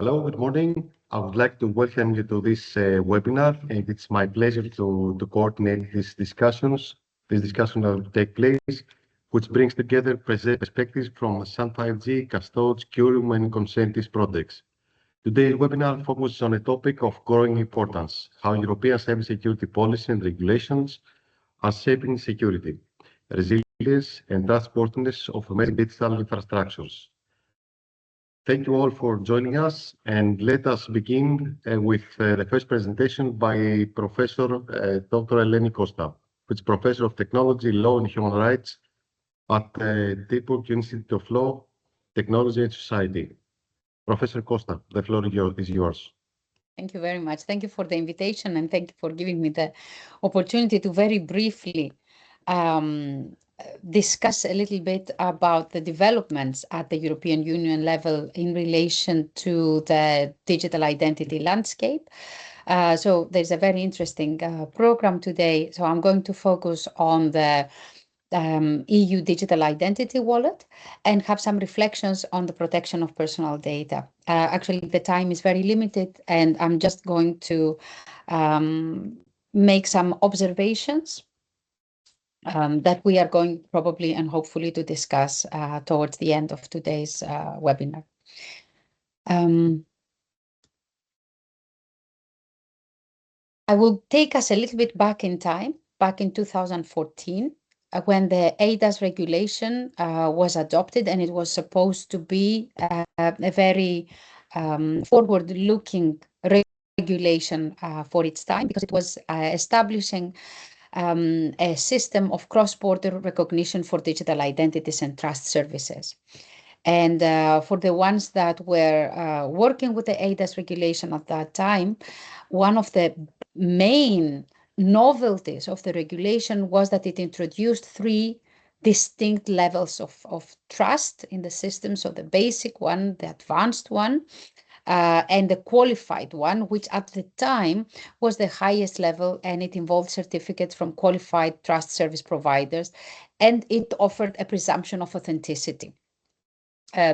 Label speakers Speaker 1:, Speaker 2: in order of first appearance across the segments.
Speaker 1: Hello, good morning. I would like to welcome you to this webinar, and it's my pleasure to coordinate these discussions. This discussion will take place, which brings together perspectives from Sun 5G, Custodes, Curium, and Consentis projects. Today's webinar focuses on a topic of growing importance: how European cybersecurity policy and regulations are shaping security, resilience, and trustworthiness of emerging digital infrastructures. Thank you all for joining us, and let us begin with the first presentation by Professor Dr. Eleni Costa, who is Professor of Technology, Law and Human Rights at Tilburg Institute of Law, Technology and Society. Professor Costa, the floor is yours.
Speaker 2: Thank you very much. Thank you for the invitation, and thank you for giving me the opportunity to very briefly discuss a little bit about the developments at the European Union level in relation to the digital identity landscape. So there's a very interesting program today. So I'm going to focus on the EU digital identity wallet and have some reflections on the protection of personal data. Actually, the time is very limited, and I'm just going to make some observations that we are going probably and hopefully to discuss towards the end of today's webinar. I will take us a little bit back in time, back in 2014, when the eIDAS regulation was adopted, and it was supposed to be a very forward-looking regulation for its time, because it was establishing a system of cross-border recognition for digital identities and trust services. And for the ones that were working with the eIDAS regulation at that time, one of the main novelties of the regulation was that it introduced three distinct levels of trust in the system. So the basic one, the advanced one, and the qualified one, which at the time was the highest level, and it involved certificates from qualified trust service providers, and it offered a presumption of authenticity.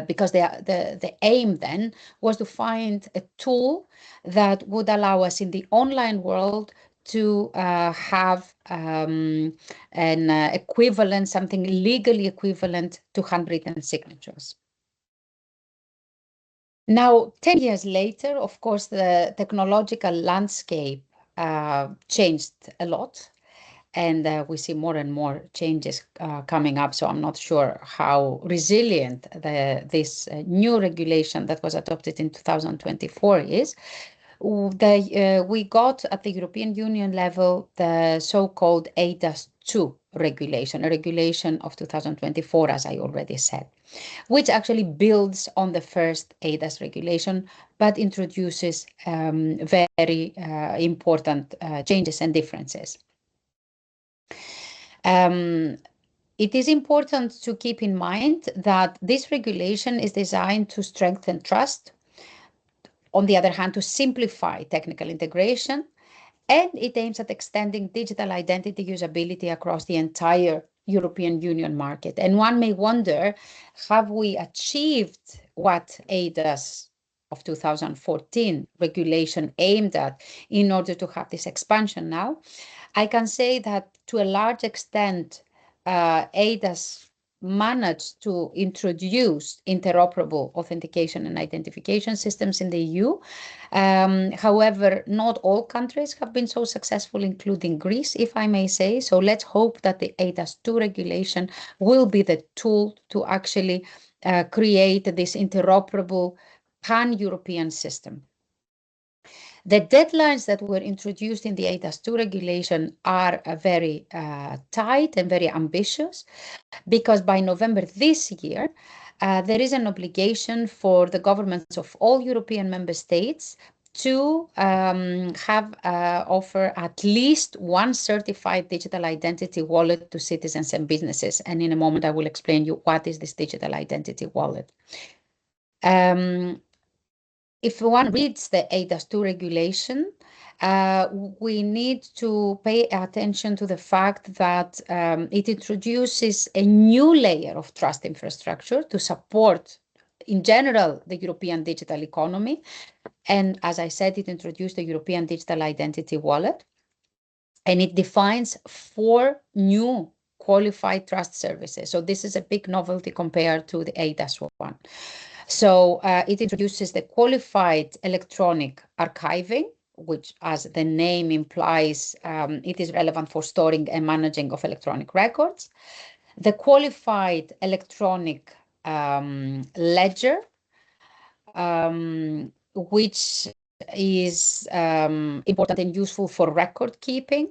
Speaker 2: Because the aim then was to find a tool that would allow us in the online world to have an equivalent, something legally equivalent to handwritten signatures. Now, 10 years later, of course, the technological landscape changed a lot. And we see more and more changes coming up. So I'm not sure how resilient this new regulation that was adopted in 2024 is. We got at the European Union level the so-called eIDAS 2 regulation, a regulation of 2024, as I already said, which actually builds on the first eIDAS regulation, but introduces very important changes and differences. It is important to keep in mind that this regulation is designed to strengthen trust, on the other hand, to simplify technical integration, and it aims at extending digital identity usability across the entire European Union market. And one may wonder, have we achieved what eIDAS of 2014 regulation aimed at in order to have this expansion now? I can say that to a large extent, eIDAS managed to introduce interoperable authentication and identification systems in the EU. However, not all countries have been so successful, including Greece, if I may say. So let's hope that the eIDAS 2 regulation will be the tool to actually create this interoperable pan-European system. The deadlines that were introduced in the eIDAS 2 regulation are very tight and very ambitious, because by November this year, there is an obligation for the governments of all European member states to offer at least one certified digital identity wallet to citizens and businesses. And in a moment, I will explain you what is this digital identity wallet. If one reads the eIDAS 2 regulation, we need to pay attention to the fact that it introduces a new layer of trust infrastructure to support in general, the European digital economy. And as I said, it introduced the European Digital Identity Wallet. And it defines 4 new qualified trust services. So this is a big novelty compared to the eIDAS one. So it introduces the qualified electronic archiving, which, as the name implies, it is relevant for storing and managing of electronic records. The qualified electronic ledger, which is important and useful for record keeping.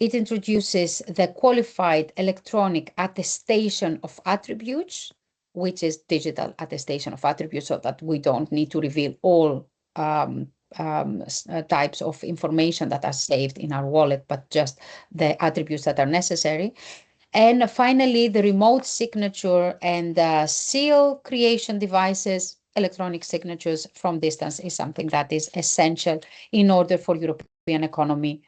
Speaker 2: It introduces the qualified electronic attestation of attributes, which is digital attestation of attributes, so that we don't need to reveal all types of information that are saved in our wallet, but just the attributes that are necessary. And finally, the remote signature and seal creation devices, electronic signatures from distance, is something that is essential in order for European economy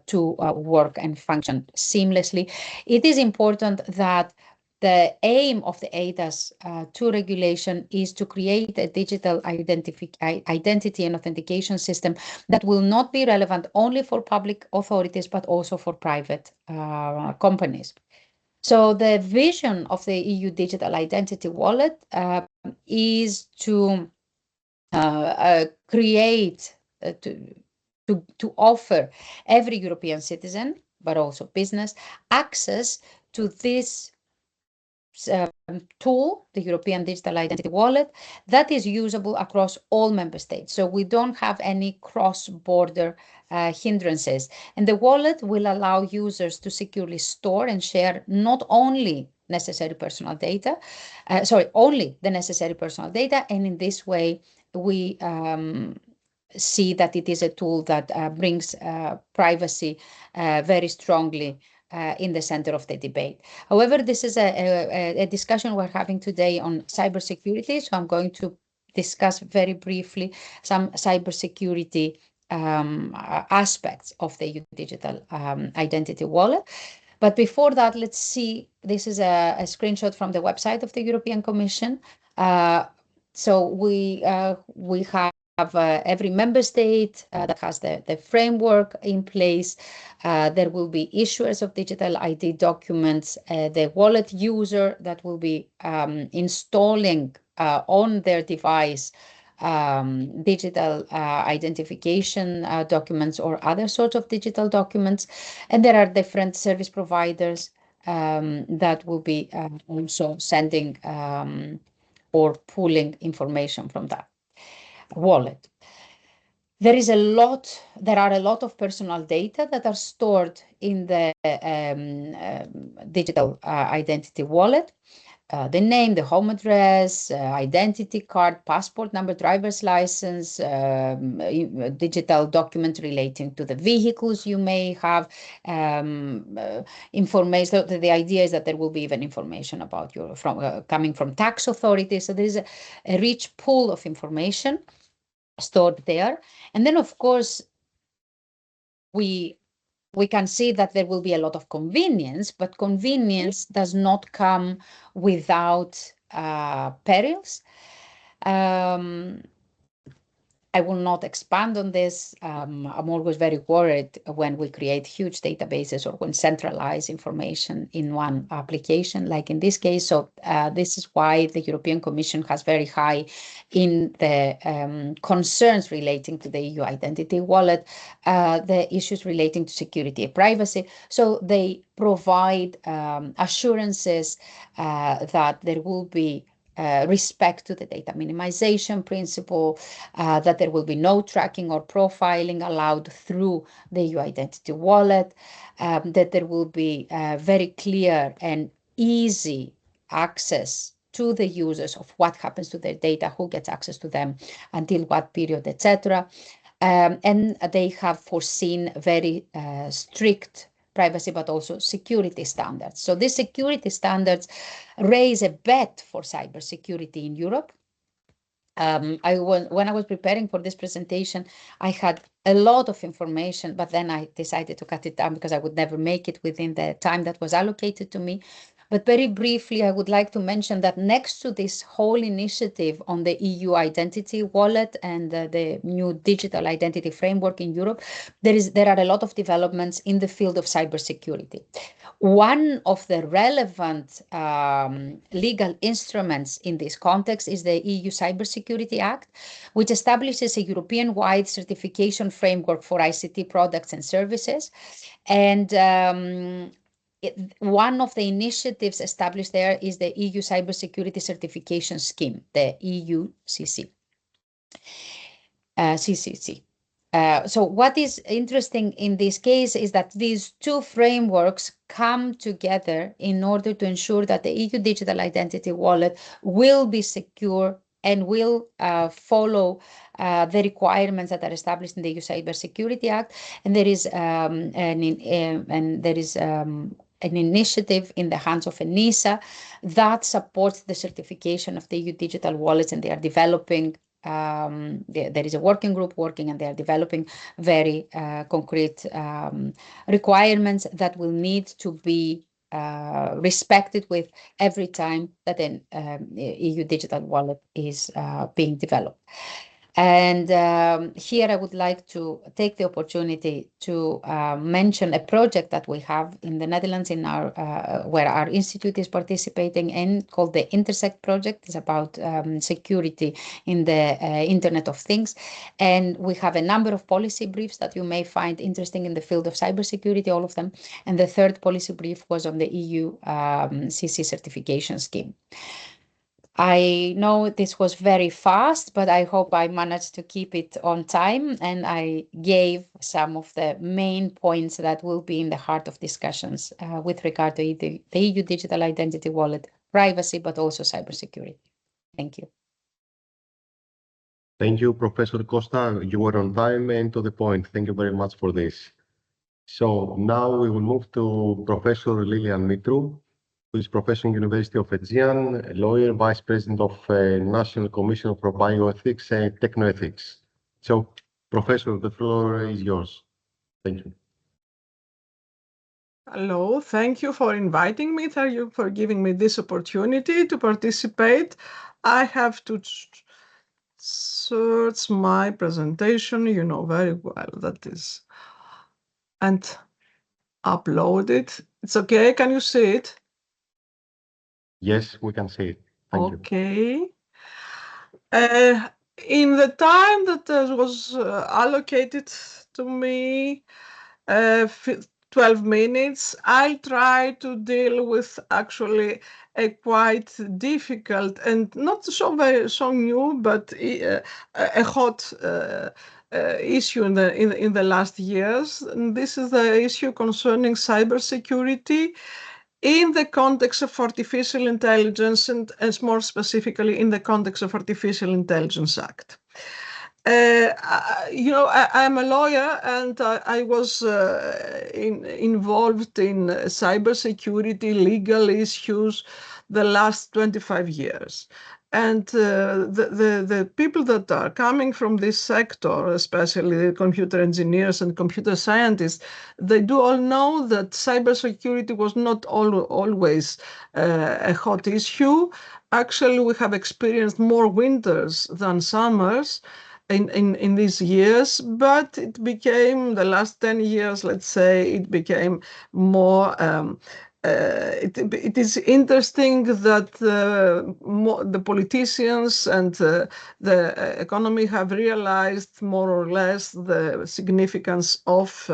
Speaker 2: to work and function seamlessly. It is important that the aim of the eIDAS 2 regulation is to create a digital identity and authentication system that will not be relevant only for public authorities, but also for private companies. So the vision of the EU Digital Identity Wallet is to create, to offer every European citizen, but also business, access to this tool, the European Digital Identity Wallet, that is usable across all member states. So we don't have any cross-border hindrances. And the wallet will allow users to securely store and share not only necessary personal data, only the necessary personal data. And in this way, we see that it is a tool that brings privacy very strongly in the center of the debate. However, this is a discussion we're having today on cybersecurity, so I'm going to discuss very briefly some cybersecurity aspects of the EU Digital Identity Wallet. But before that, let's see, this is a screenshot from the website of the European Commission. So we have every member state that has the framework in place. There will be issuers of digital ID documents, the wallet user that will be installing on their device digital identification documents or other sorts of digital documents. And there are different service providers that will be also sending or pulling information from that wallet. There are a lot of personal data that are stored in the digital identity wallet. The name, the home address, identity card, passport number, driver's license, digital document relating to the vehicles you may have, information. The idea is that there will be even information about you coming from tax authorities. So there is a rich pool of information stored there. And then, of course, we can see that there will be a lot of convenience, but convenience does not come without perils. I will not expand on this. I'm always very worried when we create huge databases or when centralize information in one application, like in this case. So this is why the European Commission has very high in the concerns relating to the EU Identity Wallet, the issues relating to security and privacy. So they provide assurances that there will be respect to the data minimization principle, that there will be no tracking or profiling allowed through the EU Identity Wallet, that there will be very clear and easy access to the users of what happens to their data, who gets access to them, until what period, etc. And they have foreseen very strict privacy, but also security standards. So these security standards raise a bet for cybersecurity in Europe. When I was preparing for this presentation, I had a lot of information, but then I decided to cut it down because I would never make it within the time that was allocated to me. But very briefly, I would like to mention that next to this whole initiative on the EU identity wallet and the new digital identity framework in Europe, there are a lot of developments in the field of cybersecurity. One of the relevant legal instruments in this context is the EU Cybersecurity Act, which establishes a European-wide certification framework for ICT products and services. And one of the initiatives established there is the EU Cybersecurity Certification Scheme, the EUCC. CCC. So what is interesting in this case is that these two frameworks come together in order to ensure that the EU Digital Identity Wallet will be secure and will follow the requirements that are established in the EU Cybersecurity Act. And there is an initiative in the hands of ENISA that supports the certification of the EU digital wallets, and they are developing there is a working group working, and they are developing very concrete requirements that will need to be respected with every time that an EU digital wallet is being developed. And here I would like to take the opportunity to mention a project that we have in the Netherlands in our where our institute is participating in, called the Intersect project. It's about security in the Internet of Things. And we have a number of policy briefs that you may find interesting in the field of cybersecurity, all of them. And the third policy brief was on the EU CC certification scheme. I know this was very fast, but I hope I managed to keep it on time, and I gave some of the main points that will be in the heart of discussions with regard to the EU digital identity wallet, privacy, but also cybersecurity. Thank you.
Speaker 1: Thank you, Professor Costa. You were on time and to the point. Thank you very much for this. So now we will move to Professor Lilian Mitru, who is Professor in University of Aegean, a lawyer, Vice President of National Commission for Bioethics and Technoethics. So, Professor, the floor is yours. Thank you.
Speaker 3: Hello, thank you for inviting me. Thank you for giving me this opportunity to participate. I have to search my presentation, you know very well that is, and upload it. It's okay, can you see it?
Speaker 1: Yes, we can see it. Thank you.
Speaker 3: Okay. In the time that was allocated to me, 12 minutes, I'll try to deal with actually a quite difficult and not so new, but a hot issue in the last years. And this is the issue concerning cybersecurity in the context of artificial intelligence, and more specifically in the context of Artificial Intelligence Act. You know, I'm a lawyer, and I was involved in cybersecurity legal issues the last 25 years. And the people that are coming from this sector, especially the computer engineers and computer scientists, they do all know that cybersecurity was not always a hot issue. Actually, we have experienced more winters than summers in these years, but it became, the last 10 years, let's say, it became more it is interesting that the politicians and the economy have realized more or less the significance of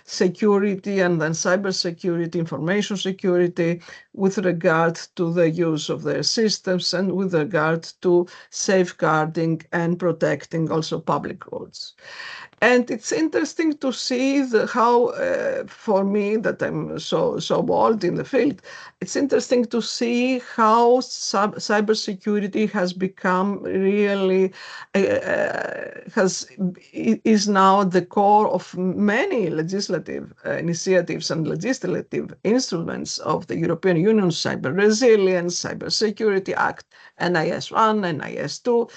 Speaker 3: security and then cybersecurity, information security, with regard to the use of their systems and with regard to safeguarding and protecting also public roads. And it's interesting to see how, for me, that I'm so old in the field, it's interesting to see how cybersecurity has become really, is now at the core of many legislative initiatives and legislative instruments of the European Union's Cyber Resilience, Cybersecurity Act, NIS 1, NIS 2,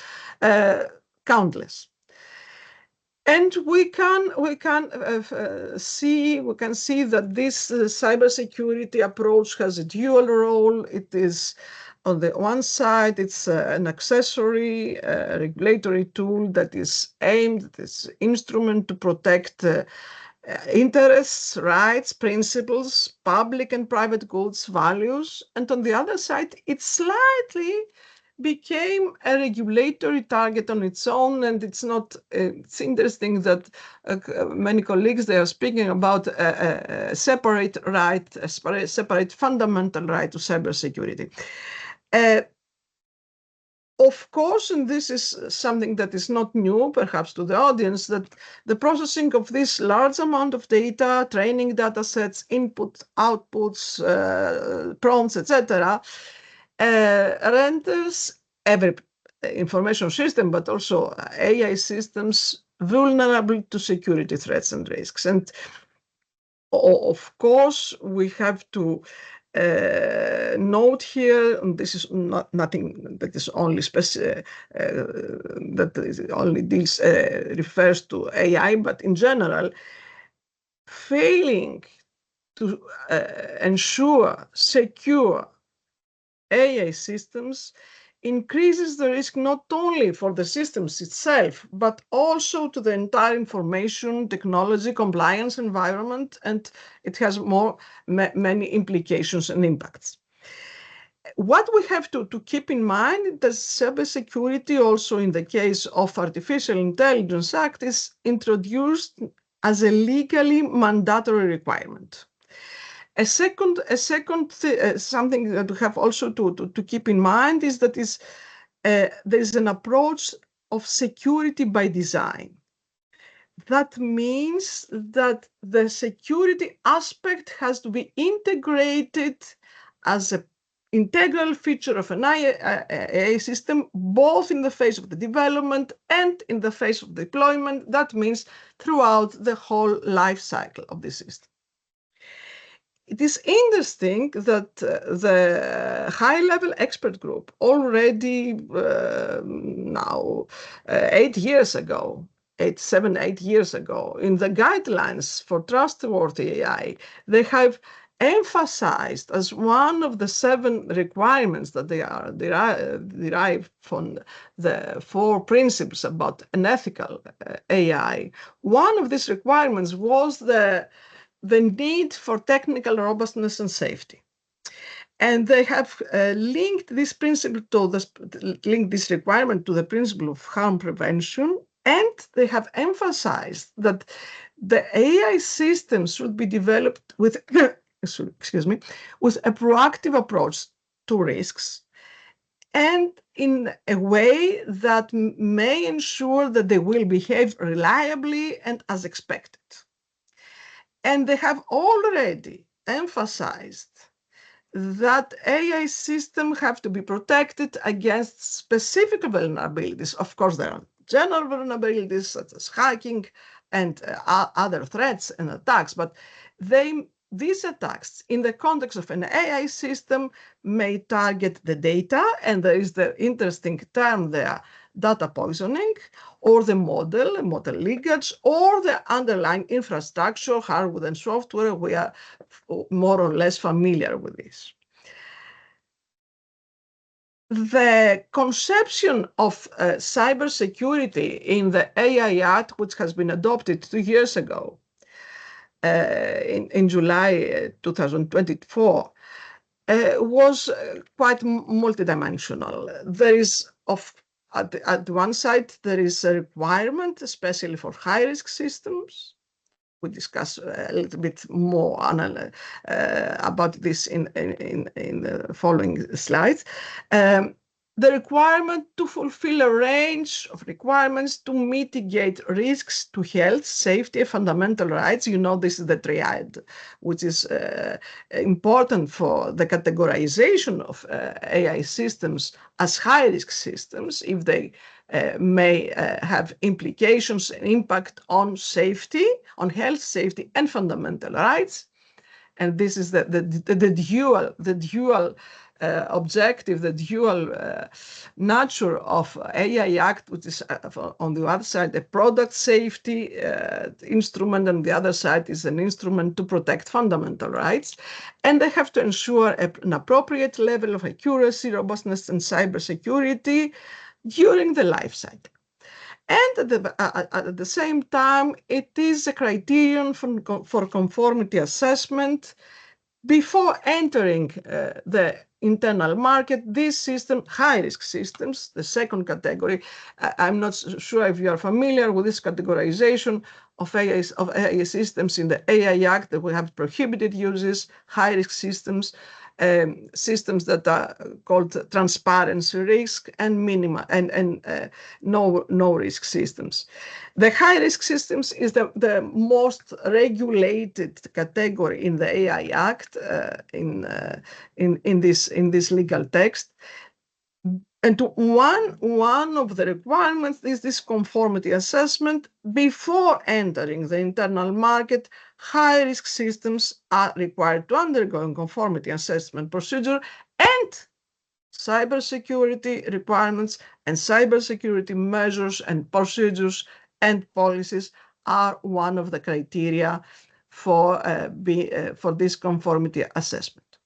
Speaker 3: countless. And we can see that this cybersecurity approach has a dual role. It is, on the one side, it's an accessory regulatory tool that is aimed, this instrument to protect interests, rights, principles, public and private goods, values. And on the other side, it slightly became a regulatory target on its own. And it's not, it's interesting that many colleagues, they are speaking about a separate right, a separate fundamental right to cybersecurity. Of course, and this is something that is not new, perhaps, to the audience, that the processing of this large amount of data, training data sets, input, outputs, prompts, etc., renders every information system, but also AI systems, vulnerable to security threats and risks. And of course, we have to note here, and this is nothing that is only that is only this refers to AI, but in general, failing to ensure secure AI systems increases the risk not only for the systems itself, but also to the entire information technology compliance environment, and it has many implications and impacts. What we have to keep in mind is that cybersecurity, also in the case of Artificial Intelligence Act, is introduced as a legally mandatory requirement. Something that we have also to keep in mind is that there is an approach of security by design. That means that the security aspect has to be integrated as an integral feature of an AI system, both in the phase of the development and in the phase of deployment. That means throughout the whole life cycle of the system. It is interesting that the high-level expert group already now 8 years ago, 8 years ago, in the guidelines for trustworthy AI, they have emphasized as one of the 7 requirements that they are derived from the 4 principles about an ethical AI. One of these requirements was the need for technical robustness and safety. And they have linked this principle to this requirement to the principle of harm prevention, and they have emphasized that the AI systems should be developed with, with a proactive approach to risks, and in a way that may ensure that they will behave reliably and as expected. And they have already emphasized that AI systems have to be protected against specific vulnerabilities. Of course, there are general vulnerabilities such as hacking and other threats and attacks, but these attacks in the context of an AI system may target the data, and there is the interesting term there, data poisoning, or the model leakage, or the underlying infrastructure, hardware and software. We are more or less familiar with this. The conception of cybersecurity in the AI Act, which has been adopted 2 years ago, in July 2024, was quite multidimensional. There is, at one side, there is a requirement, especially for high-risk systems. We discuss a little bit more about this in the following slides. The requirement to fulfill a range of requirements to mitigate risks to health, safety, and fundamental rights. You know, this is the triad, which is important for the categorization of AI systems as high-risk systems, if they may have implications and impact on safety, on health, safety, and fundamental rights. And this is the dual objective, the dual nature of AI Act, which is on the other side a product safety instrument, and the other side is an instrument to protect fundamental rights. And they have to ensure an appropriate level of accuracy, robustness, and cybersecurity during the life cycle. And at the same time, it is a criterion for conformity assessment. Before entering the internal market, these systems, high-risk systems, the second category, I'm not systems if you are familiar with this categorization of AI systems in the AI Act, that we have prohibited uses, high-risk systems, systems that are called transparency risk, and no risk systems. The high-risk systems is the most regulated category in the AI Act in this legal text. And one of the requirements is this conformity assessment. Before entering the internal market, high-risk systems are required to undergo a conformity assessment procedure, and cybersecurity requirements and cybersecurity measures and procedures and policies are one of the criteria for this conformity assessment.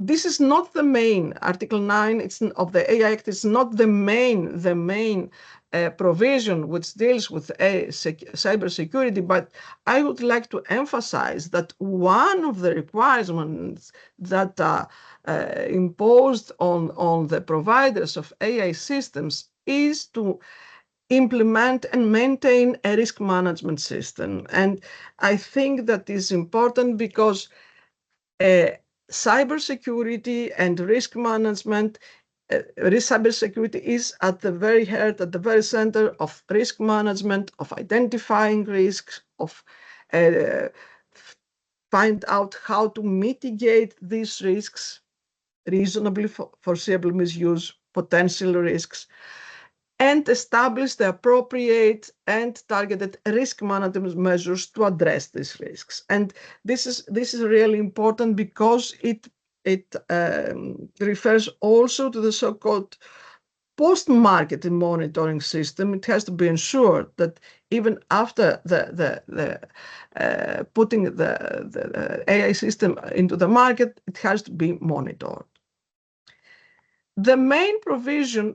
Speaker 3: This is not the main, Article 9 of the AI Act is not the main provision which deals with cybersecurity, but I would like to emphasize that one of the requirements that are imposed on the providers of AI systems is to implement and maintain a risk management system. And I think that is important because cybersecurity and risk management, cybersecurity is at the very heart, at the very center of risk management, of identifying risks, of find out how to mitigate these risks, reasonably foreseeable misuse, potential risks, and establish the appropriate and targeted risk management measures to address these risks. And this is really important because it refers also to the so-called post-market monitoring system. It has to be ensured that even after putting the AI system into the market, it has to be monitored. The main provision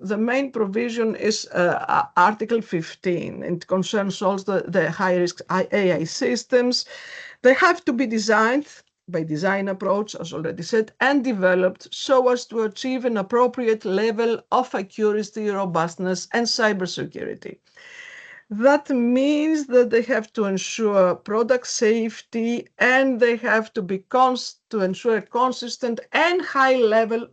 Speaker 3: is Article 15. It concerns also the high-risk AI systems. They have to be designed by design approach, as already said, and developed so as to achieve an appropriate level of accuracy, robustness, and cybersecurity. That means that they have to ensure product safety, and they have to be to ensure a consistent and high level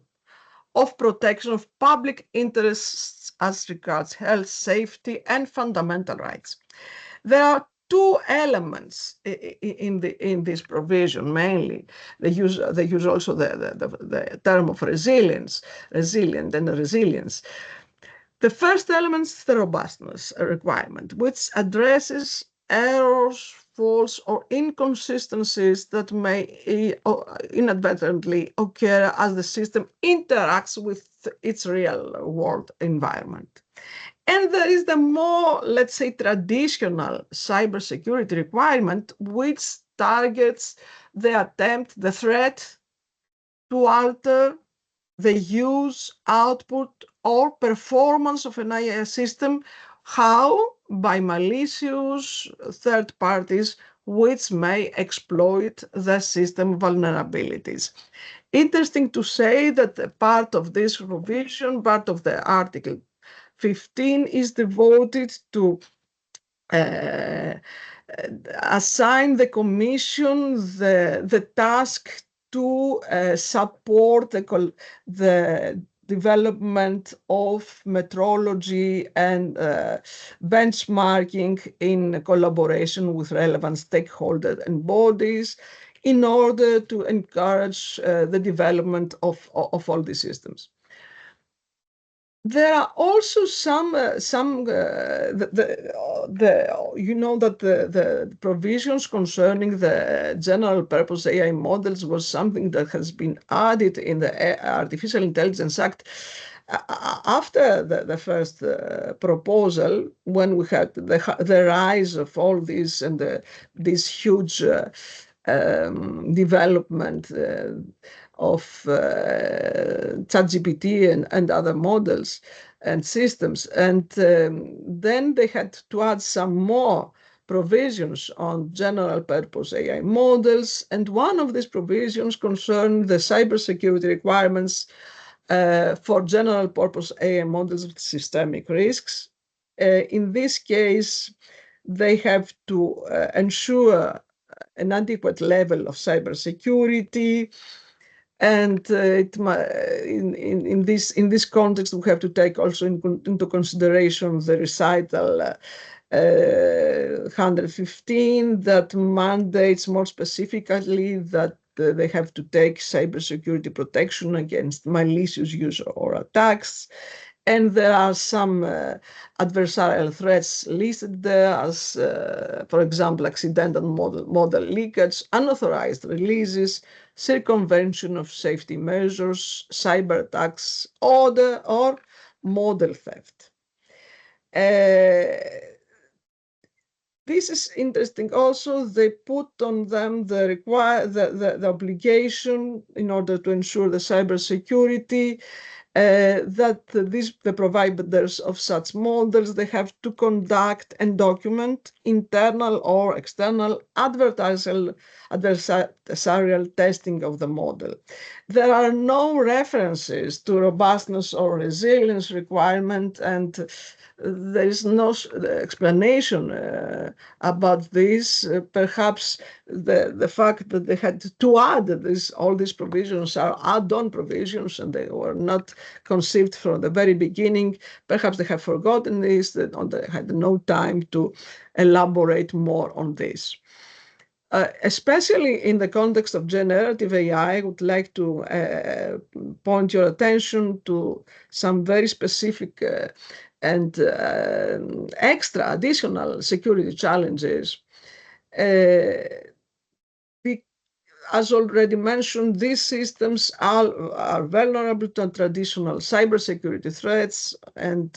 Speaker 3: of protection of public interests as regards health, safety, and fundamental rights. There are two elements in this provision mainly. They use also the term of resilient and resilience. The first element is the robustness requirement, which addresses errors, faults, or inconsistencies that may inadvertently occur as the system interacts with its real-world environment. And there is the more, let's say, traditional cybersecurity requirement, which targets the threat to alter the use, output, or performance of an AI system. How? By malicious third parties, which may exploit the system vulnerabilities. Interesting to say that part of this provision, part of the Article 15, is devoted to assign the Commission the task to support the development of metrology and benchmarking in collaboration with relevant stakeholders and bodies in order to encourage the development of all these systems. There are also some you know that the provisions concerning the general purpose AI models was something that has been added in the Artificial Intelligence Act after the first proposal, when we had the rise of all these and this huge development of ChatGPT and other models and systems. And then they had to add some more provisions on general purpose AI models. And one of these provisions concerned the cybersecurity requirements for general purpose AI models with systemic risks. In this case, they have to ensure an adequate level of cybersecurity, and in this context, we have to take also into consideration the recital 115 that mandates more specifically that they have to take cybersecurity protection against malicious use or attacks. And there are some adversarial threats listed there as, for example, accidental model leakage, unauthorized releases, circumvention of safety measures, cyber attacks, or model theft. This is interesting also. They put on them the obligation in order to ensure the cybersecurity that the providers of such models, they have to conduct and document internal or external adversarial testing of the model. There are no references to robustness or resilience requirement, and there is no explanation about this. Perhaps the fact that they had to add all these provisions are add-on provisions, and they were not conceived from the very beginning. Perhaps they have forgotten this, they had no time to elaborate more on this. Especially in the context of generative AI, I would like to point your attention to some very specific and extra additional security challenges. As already mentioned, these systems are vulnerable to traditional cybersecurity threats, and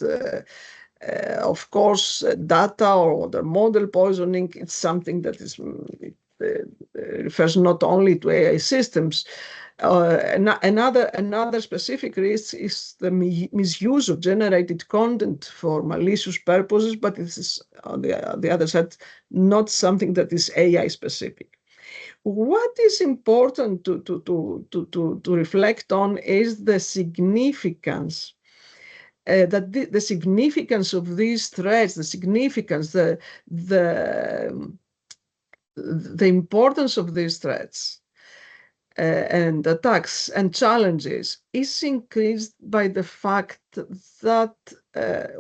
Speaker 3: of course, data or the model poisoning, it's something that refers not only to AI systems. Another specific risk is the misuse of generated content for malicious purposes, but this is, on the other side, not something that is AI specific. What is important to reflect on is the significance that the significance of these threats, the importance of these threats and attacks and challenges is increased by the fact that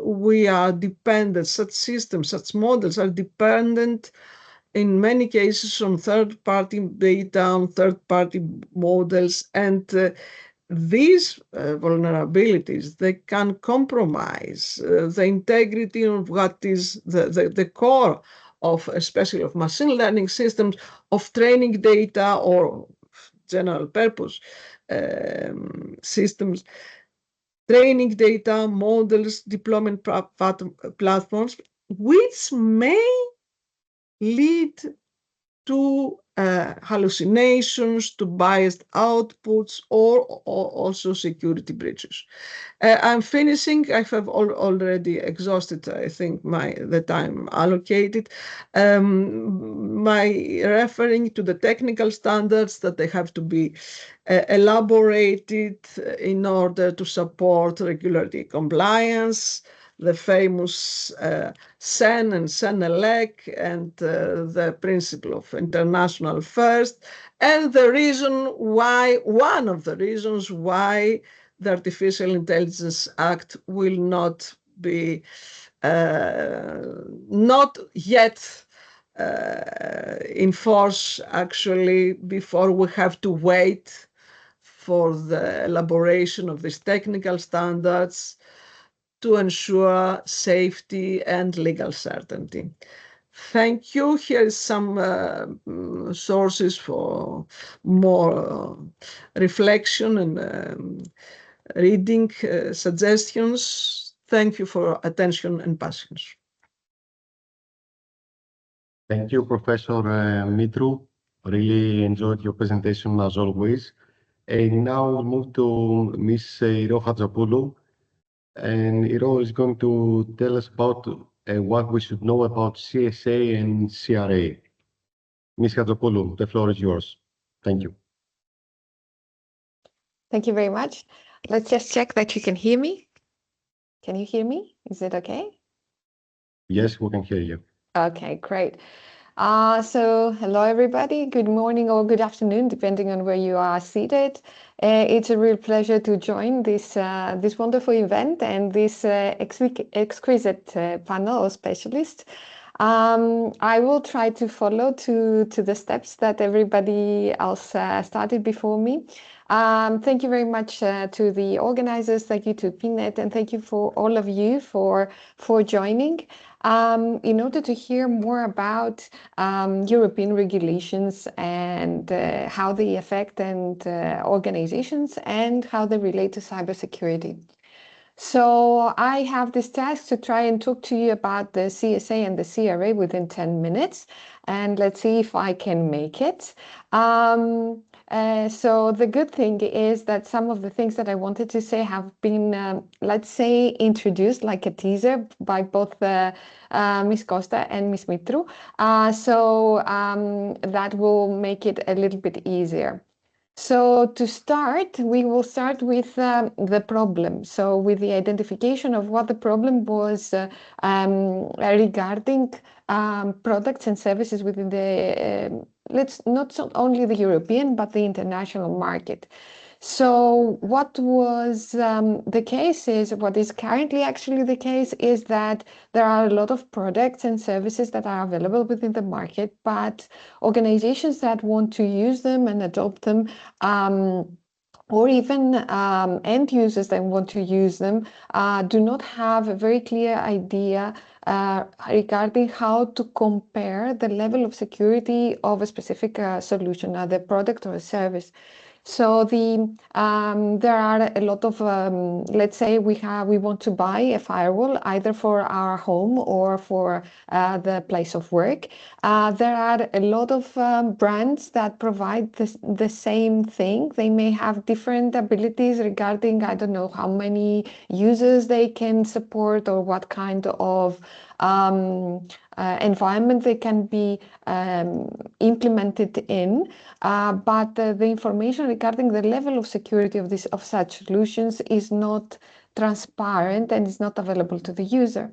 Speaker 3: we are dependent, such systems, such models are dependent in many cases on third-party data, on third-party models, and these vulnerabilities, they can compromise the integrity of what is the core of, especially of machine learning systems, of training data or general purpose systems, training data, models, deployment platforms, which may lead to hallucinations, to biased outputs, or also security breaches. I'm finishing. I have already exhausted, I think, the time allocated. My referring to the technical standards that they have to be elaborated in order to support regulatory compliance, the famous SEN and SEN-elec, and the principle of international first, and the reason why, one of the reasons why the Artificial Intelligence Act will not be, not yet in force, actually, before we have to wait for the elaboration of these technical standards. to ensure safety and legal certainty. Thank you. Here is some sources for more reflection and reading suggestions. Thank you for attention and patience.
Speaker 1: Thank you, Professor Mitru. Really enjoyed your presentation as always. And now we'll move to Ms. Iro Hadzapoulou. And Iro is going to tell us about what we should know about CSA and CRA. Ms. Hadzapoulou, the floor is yours. Thank you.
Speaker 4: Thank you very much. Let's just check that you can hear me. Can you hear me? Is it okay?
Speaker 1: Yes, we can hear you.
Speaker 4: Okay, great. So hello everybody, good morning or good afternoon, depending on where you are seated. It's a real pleasure to join this wonderful event and this exquisite panel of specialists. I will try to follow to the steps that everybody else started before me. Thank you very much to the organizers, thank you to PNET, and thank you for all of you for joining. In order to hear more about European regulations and how they affect organizations and how they relate to cybersecurity. So I have this task to try and talk to you about the CSA and the CRA within 10 minutes, and let's see if I can make it. So the good thing is that some of the things that I wanted to say have been, let's say, introduced like a teaser by both Ms. Costa and Ms. Mitru. So that will make it a little bit easier. So to start, we will start with the problem. So with the identification of what the problem was regarding products and services within the, not only the European, but the international market. So what was the case is, what is currently actually the case is that there are a lot of products and services that are available within the market, but organizations that want to use them and adopt them, or even end users that want to use them, do not have a very clear idea regarding how to compare the level of security of a specific solution, either product or a service. So there are a lot of, let's say we want to buy a firewall either for our home or for the place of work. There are a lot of brands that provide the same thing. They may have different abilities regarding, I don't know, how many users they can support or what kind of environment they can be implemented in, but the information regarding the level of security of such solutions is not transparent and is not available to the user.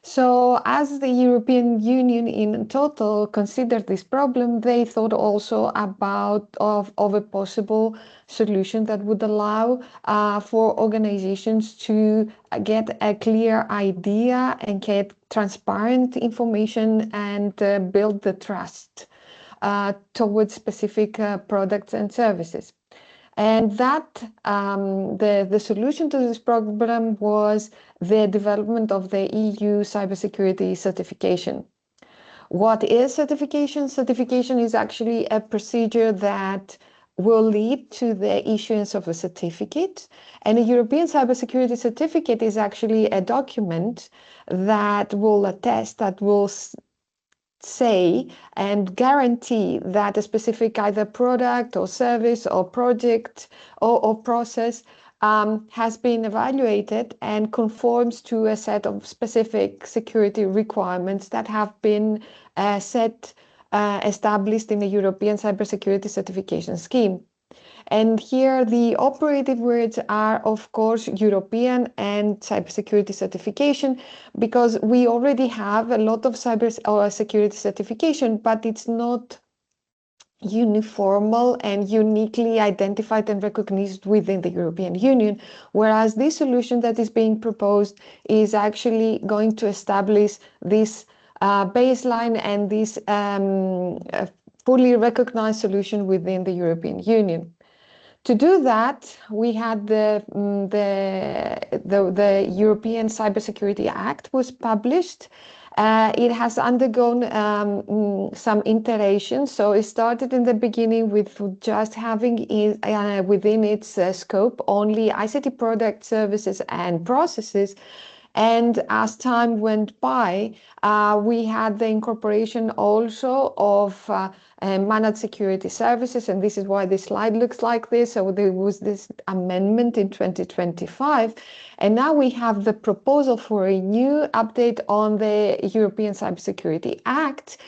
Speaker 4: So as the European Union in total considered this problem, they thought also about of a possible solution that would allow for organizations to get a clear idea and get transparent information and build the trust towards specific products and services. And that the solution to this problem was the development of the EU cybersecurity certification. What is certification? Certification is actually a procedure that will lead to the issuance of a certificate. And a European cybersecurity certificate is actually a document that will attest, that will say and guarantee that a specific either product or service or project or process has been evaluated and conforms to a set of specific security requirements that have been established in the European cybersecurity certification scheme. And here the operative words are, of course, European and cybersecurity certification, because we already have a lot of cybersecurity certification, but it's not uniformal and uniquely identified and recognized within the European Union, whereas this solution that is being proposed is actually going to establish this baseline and this fully recognized solution within the European Union. To do that, we had the European Cybersecurity Act was published. It has undergone some iterations. So it started in the beginning with just having within its scope only ICT product services and processes. And as time went by, we had the incorporation also of managed security services, and this is why this slide looks like this. So there was this amendment in 2025, and now we have the proposal for a new update on the European Cybersecurity Act,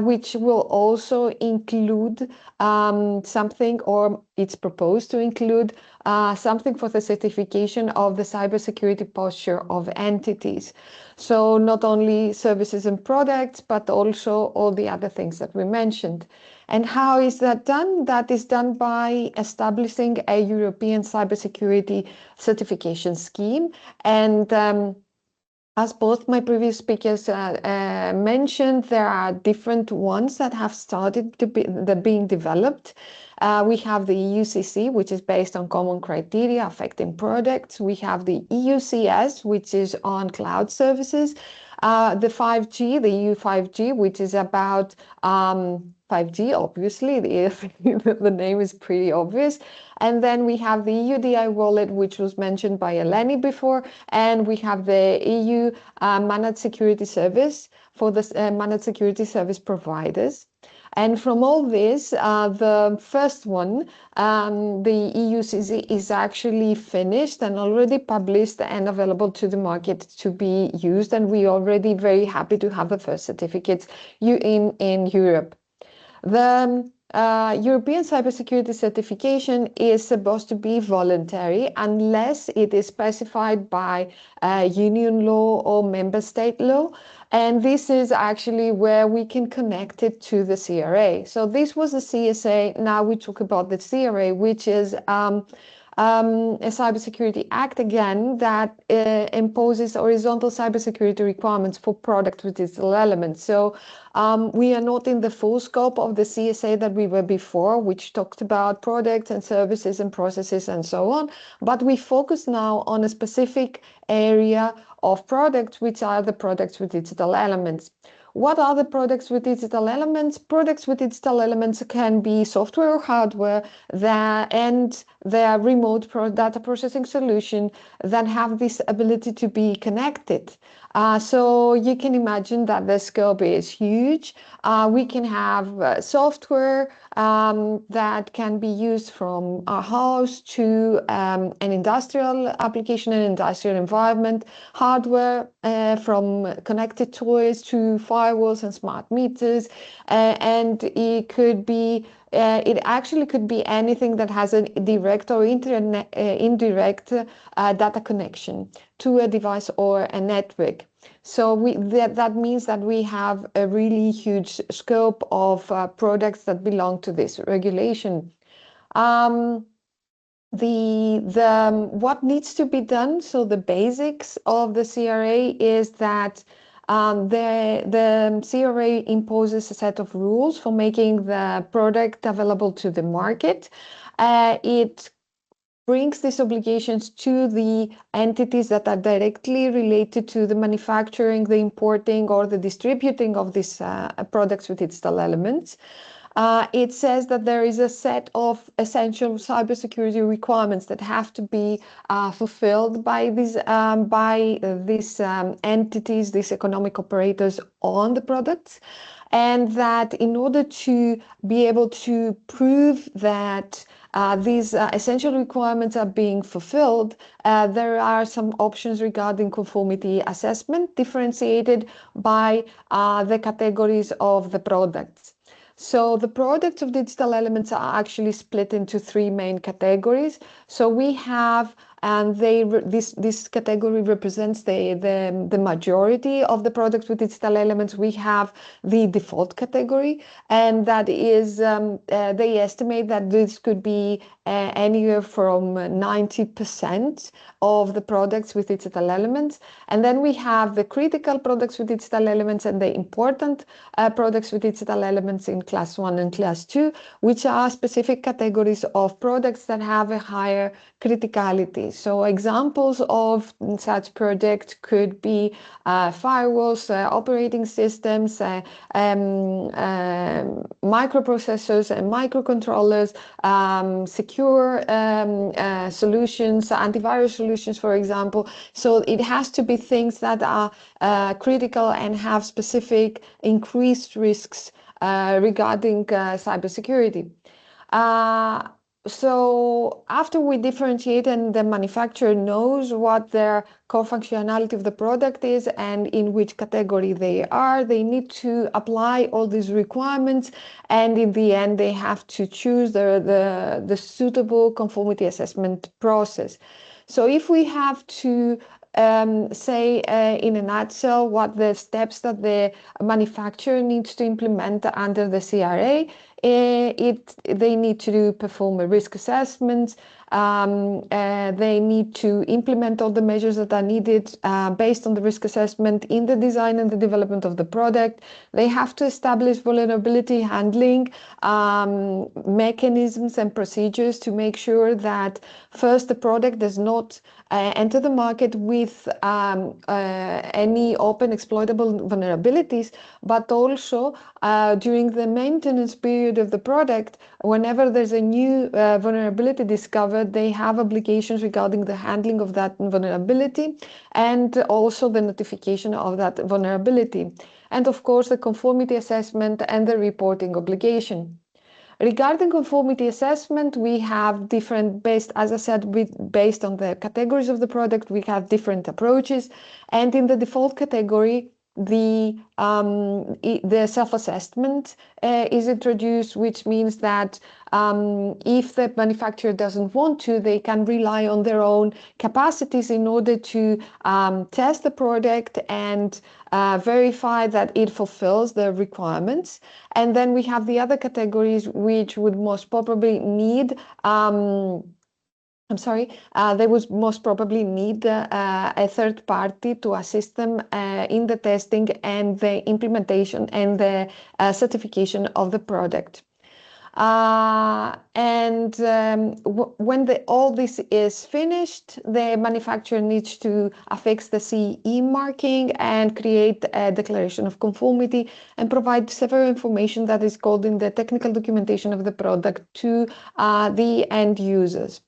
Speaker 4: which will also include something, or it's proposed to include something for the certification of the cybersecurity posture of entities. So not only services and products, but also all the other things that we mentioned. And how is that done? That is done by establishing a European cybersecurity certification scheme. And as both my previous speakers mentioned, there are different ones that have started to be being developed. We have the EUCC, which is based on common criteria affecting products. We have the EUCS, which is on cloud services. The 5G, the EU 5G, which is about 5G, obviously, the name is pretty obvious. And then we have the EUDI wallet, which was mentioned by Eleni before, and we have the EU managed security service for the managed security service providers. And from all this, the first one, the EUCC, is actually finished and already published and available to the market to be used. And we're already very happy to have the first certificates in Europe. The European cybersecurity certification is supposed to be voluntary unless it is specified by union law or member state law. And this is actually where we can connect it to the CRA. So this was the CSA. Now we talk about the CRA, which is a cybersecurity act, again, that imposes horizontal cybersecurity requirements for product with digital elements. So we are not in the full scope of the CSA that we were before, which talked about products and services and processes and so on. But we focus now on a specific area of products, which are the products with digital elements. What are the products with digital elements? Products with digital elements can be software or hardware and their remote data processing solution that have this ability to be connected. So you can imagine that the scope is huge. We can have software that can be used from our house to an industrial application, an industrial environment, hardware from connected toys to firewalls and smart meters, and it could be it actually could be anything that has a direct or indirect data connection to a device or a network. So that means that we have a really huge scope of products that belong to this regulation. What needs to be done, so the basics of the CRA is that the CRA imposes a set of rules for making the product available to the market. It brings these obligations to the entities that are directly related to the manufacturing, the importing, or the distributing of these products with digital elements. It says that there is a set of essential cybersecurity requirements that have to be fulfilled by these entities, these economic operators on the products, and that in order to be able to prove that these essential requirements are being fulfilled, there are some options regarding conformity assessment differentiated by the categories of the products. So the products of digital elements are actually split into three main categories. So we have and this category represents the majority of the products with digital elements. We have the default category, and that is they estimate that this could be anywhere from 90% of the products with digital elements. And then we have the critical products with digital elements and the important products with digital elements in class 1 and class 2, which are specific categories of products that have a higher criticality. So examples of such projects could be firewalls, operating systems, microprocessors and microcontrollers, secure solutions, antivirus solutions, for example. So it has to be things that are critical and have specific increased risks regarding cybersecurity. So after we differentiate and the manufacturer knows what their core functionality of the product is and in which category they are, they need to apply all these requirements, and in the end they have to choose the suitable conformity assessment process. So if we have to say in a nutshell what the steps that the manufacturer needs to implement under the CRA, they need to perform a risk assessment. They need to implement all the measures that are needed based on the risk assessment in the design and the development of the product. They have to establish vulnerability handling mechanisms and procedures to make sure that first the product does not enter the market with any open exploitable vulnerabilities, but also during the maintenance period of the product, whenever there's a new vulnerability discovered, they have obligations regarding the handling of that vulnerability and also the notification of that vulnerability. And of course, the conformity assessment and the reporting obligation. Regarding conformity assessment, we have different, based on the categories of the product, we have different approaches. And in the default category, the self-assessment is introduced, which means that if the manufacturer doesn't want to, they can rely on their own capacities in order to test the product and verify that it fulfills the requirements. And then we have the other categories which would most probably need they would most probably need a third party to assist them in the testing and the implementation and the certification of the product. When all this is finished, the manufacturer needs to affix the CE marking and create a declaration of conformity and provide several information that is called in the technical documentation of the product to the end users.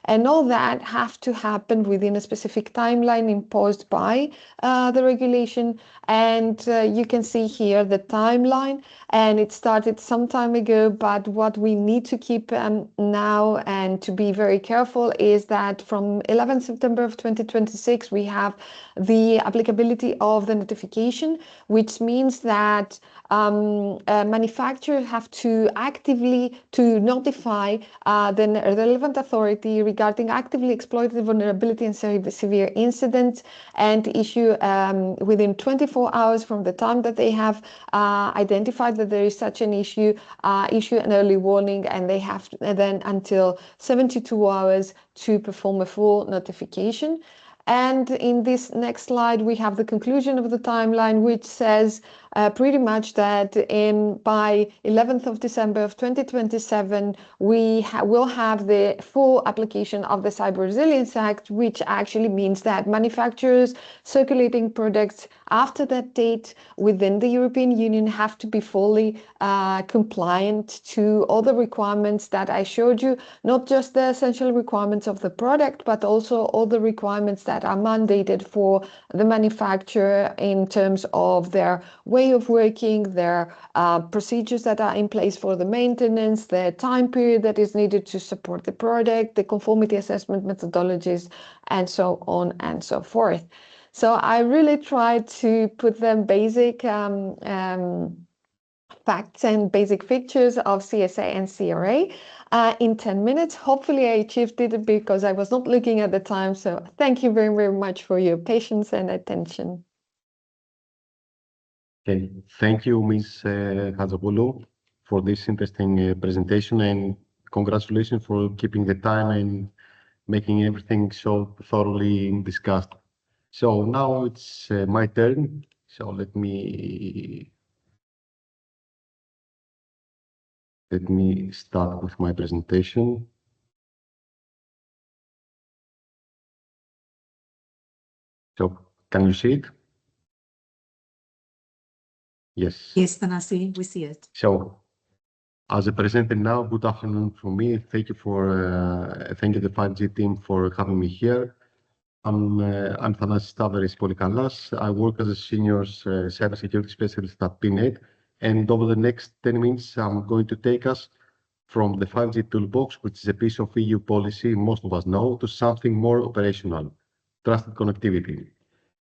Speaker 4: And all that have to happen within a specific timeline imposed by the regulation. And you can see here the timeline, and it started some time ago, but what we need to keep now and to be very careful is that from 11 September of 2026, we have the applicability of the notification, which means that manufacturers have to actively notify the relevant authority regarding actively exploited vulnerability and severe incidents, and issue within 24 hours from the time that they have identified that there is such an issue, issue an early warning, and they have then until 72 hours to perform a full notification. And in this next slide, we have the conclusion of the timeline, which says pretty much that by 11th of December of 2027, we will have the full application of the Cyber Resilience Act, which actually means that manufacturers circulating products after that date within the European Union have to be fully compliant to all the requirements that I showed you, not just the essential requirements of the product, but also all the requirements that are mandated for the manufacturer in terms of their way of working, their procedures that are in place for the maintenance, the time period that is needed to support the product, the conformity assessment methodologies, and so on and so forth. So I really tried to put them basic facts and basic features of CSA and CRA in 10 minutes. Hopefully I achieved it because I was not looking at the time. So thank you very, very much for your patience and attention.
Speaker 1: Okay, thank you, Ms. Hadzopoulou, for this interesting presentation, and congratulations for keeping the time and making everything so thoroughly discussed. So now it's my turn. So let me start with my presentation. So can you see it? Yes.
Speaker 5: Yes, Thanasi, we see it.
Speaker 1: So as a presenter now, good afternoon from me. Thank you thank you the 5G team for having me here. I'm Thanasis Stavris Polikalas. I work as a senior cybersecurity specialist at PNET, and over the next 10 minutes, I'm going to take us from the 5G toolbox, which is a piece of EU policy most of us know, to something more operational, trusted connectivity.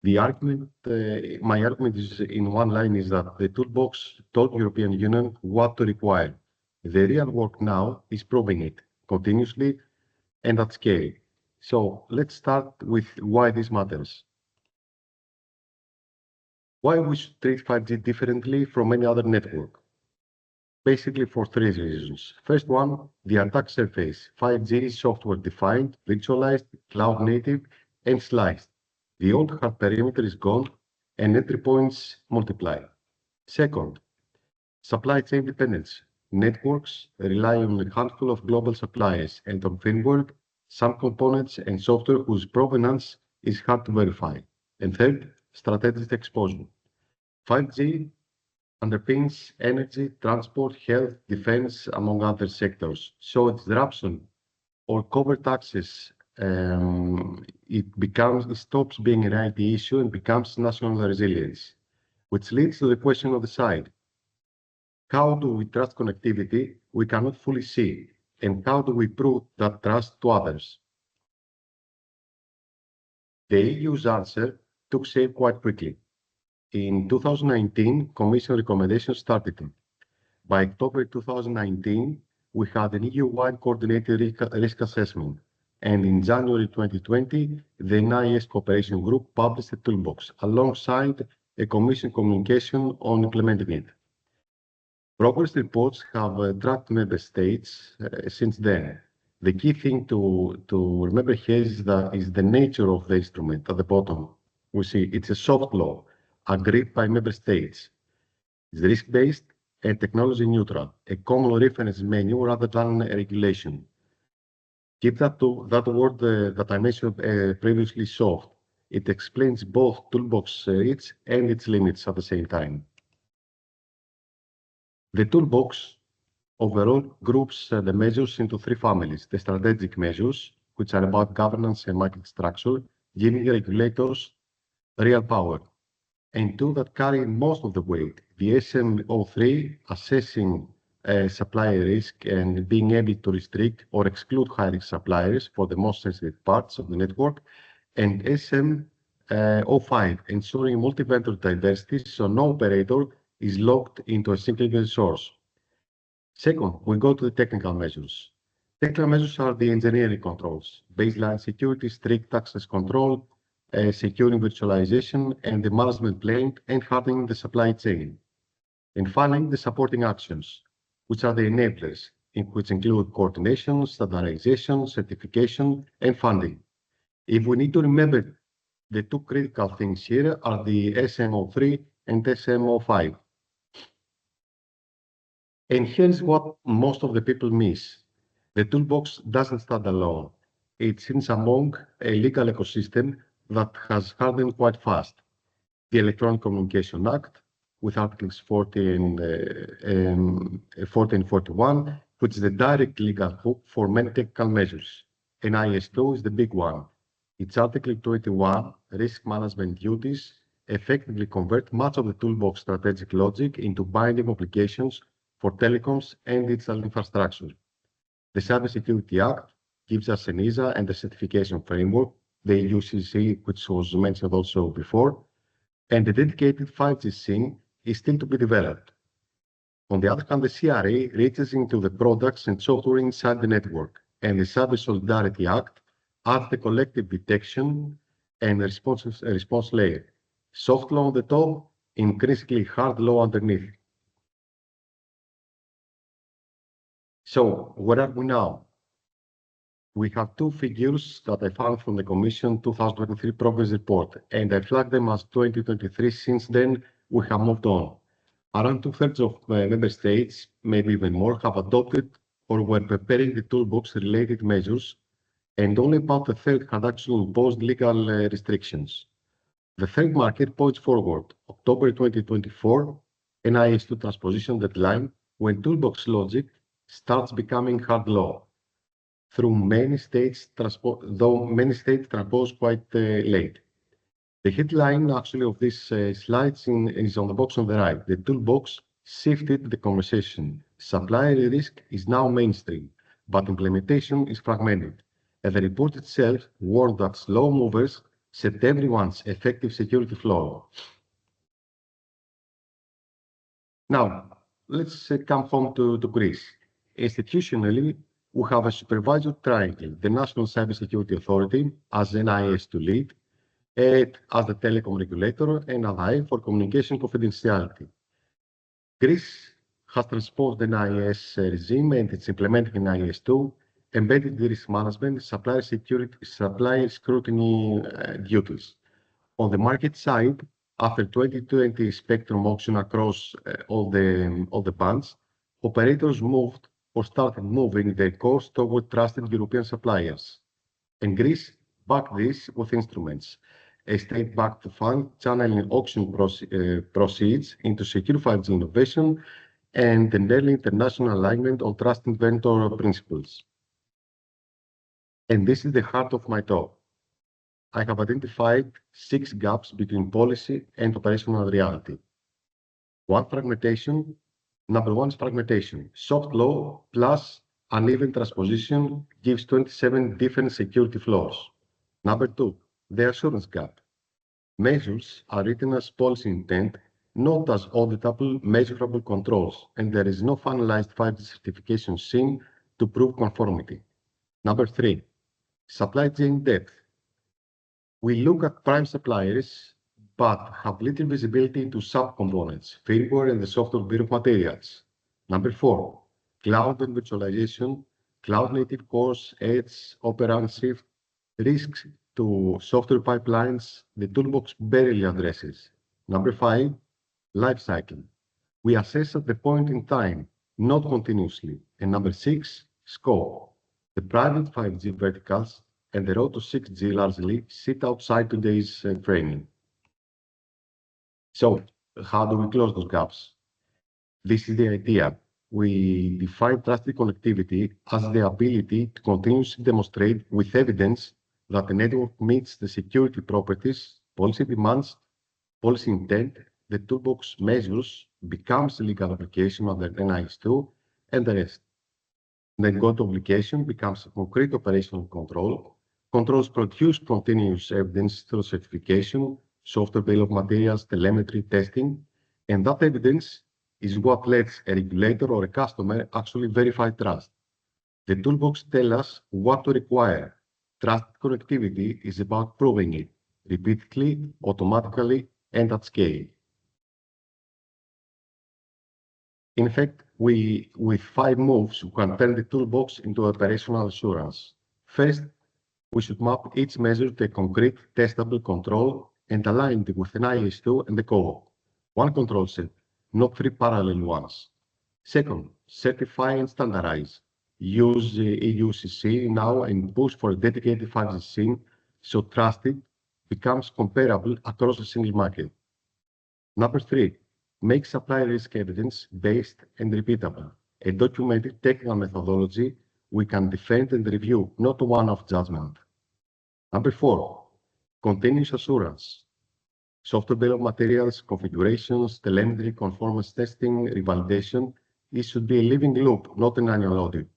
Speaker 1: My argument is in one line is that the toolbox told European Union what to require. The real work now is proving it continuously and at scale. So let's start with why this matters. Why we should treat 5G differently from any other network? Basically for three reasons. First one, the attack surface. 5G is software defined, virtualized, cloud native, and sliced. The old hard perimeter is gone and entry points multiply. Second, supply chain dependence. Networks rely on a handful of global suppliers and on firmware, some components and software whose provenance is hard to verify. And third, strategic exposure. 5G underpins energy, transport, health, defense, among other sectors. So disruption or covert access, it stops being an IT issue and becomes national resilience, which leads to the question of the side. How do we trust connectivity we cannot fully see? And how do we prove that trust to others? The EU's answer took shape quite quickly. In 2019, Commission recommendations started. By October 2019, we had an EU-wide coordinated risk assessment. And in January 2020, the NIS Cooperation Group published a toolbox alongside a Commission communication on implementing it. Progress reports have tracked member states since then. The key thing to remember here is the nature of the instrument at the bottom. We see it's a soft law agreed by member states. It's risk-based and technology neutral, a common reference menu rather than a regulation. Keep that word that I mentioned previously soft. It explains both toolbox its and its limits at the same time. The toolbox overall groups the measures into three families: the strategic measures, which are about governance and market structure, giving regulators real power, and two that carry most of the weight: the SM03, assessing supplier risk and being able to restrict or exclude high-risk suppliers for the most sensitive parts of the network, and SM05, ensuring multi-vendor diversity so no operator is locked into a single source. Second, we go to the technical measures. Technical measures are the engineering controls, baseline security, strict access control, securing virtualization, and the management plane and hardening the supply chain. And finally, the supporting actions, which are the enablers, which include coordination, standardization, certification, and funding. If we need to remember, the two critical things here are the SM03 and SM05. And here's what most of the people miss. The toolbox doesn't stand alone. It sits among a legal ecosystem that has hardened quite fast. The Electronic Communication Act, with Articles 40 and 41, which is the direct legal hook for many technical measures. And IS2 is the big one. Its Article 21, risk management duties, effectively convert much of the toolbox strategic logic into binding obligations for telecoms and digital infrastructure. The Cybersecurity Act gives us an ESA and a certification framework, the UCC, which was mentioned also before, and the dedicated 5G SIM is still to be developed. On the other hand, the CRA reaches into the products and software inside the network, and the Cyber Solidarity Act adds the collective detection and response layer. Soft law on the top, increasingly hard law underneath. So, where are we now? We have two figures that I found from the Commission 2023 Progress Report, and I flagged them as 2023. Since then, we have moved on. Around 2/3 of member states, maybe even more, have adopted or were preparing the toolbox-related measures, and only about a third had actually imposed legal restrictions. The third marker points forward, October 2024, NIS2 transposition deadline, when toolbox logic starts becoming hard law. Though many states transpose quite late. The headline actually of this slide is on the box on the right. The toolbox shifted the conversation. Supplier risk is now mainstream, but implementation is fragmented. And the report itself warned that slow movers set everyone's effective security flaw. Now, let's come home to Greece. Institutionally, we have a supervisory triangle, the National Cybersecurity Authority as NIS2 lead, as the telecom regulator, and ADAI for communication confidentiality. Greece has transposed the NIS regime and it's implementing NIS2, embedded the risk management, supplier security, supplier scrutiny duties. On the market side, after 2020 spectrum auction across all the bands, operators moved or started moving their course toward trusted European suppliers. And Greece backed this with instruments. A state-backed fund channeling auction proceeds into secure 5G innovation and an early international alignment on trusted vendor principles. And this is the heart of my talk. I have identified 6 gaps between policy and operational reality. Number one is fragmentation. Soft law plus uneven transposition gives 27 different security flaws. Number 2, the assurance gap. Measures are written as policy intent, not as auditable, measurable controls, and there is no finalized 5G certification scheme to prove conformity. Number 3, supply chain depth. We look at prime suppliers, but have little visibility into subcomponents, firmware, and the software bill of materials. Number 4, cloud and virtualization, cloud-native cores, edge, operand shift, risks to software pipelines, the toolbox barely addresses. Number 5, life cycle. We assess at the point in time, not continuously. And number 6, scope. The private 5G verticals and the road to 6G largely sit outside today's framing. So, how do we close those gaps? This is the idea. We define trusted connectivity as the ability to continuously demonstrate with evidence that the network meets the security properties, policy demands, policy intent, the toolbox measures, becomes a legal application under NIS2, and the rest. Then go to obligation becomes a concrete operational control. Controls produce continuous evidence through certification, software bill of materials, telemetry, testing, and that evidence is what lets a regulator or a customer actually verify trust. The toolbox tells us what to require. Trusted connectivity is about proving it repeatedly, automatically, and at scale. In fact, with 5 moves, we can turn the toolbox into operational assurance. First, we should map each measure to a concrete, testable control and align it with an NIS2 and the code. One control set, not 3 parallel ones. Second, certify and standardize. Use EUCC now and push for a dedicated 5G SIM so trusted becomes comparable across a single market. Number 3, make supply risk evidence based and repeatable. A documented technical methodology we can defend and review, not a one-off judgment. Number 4, continuous assurance. Software bill of materials, configurations, telemetry, conformance testing, revalidation. This should be a living loop, not an annual audit.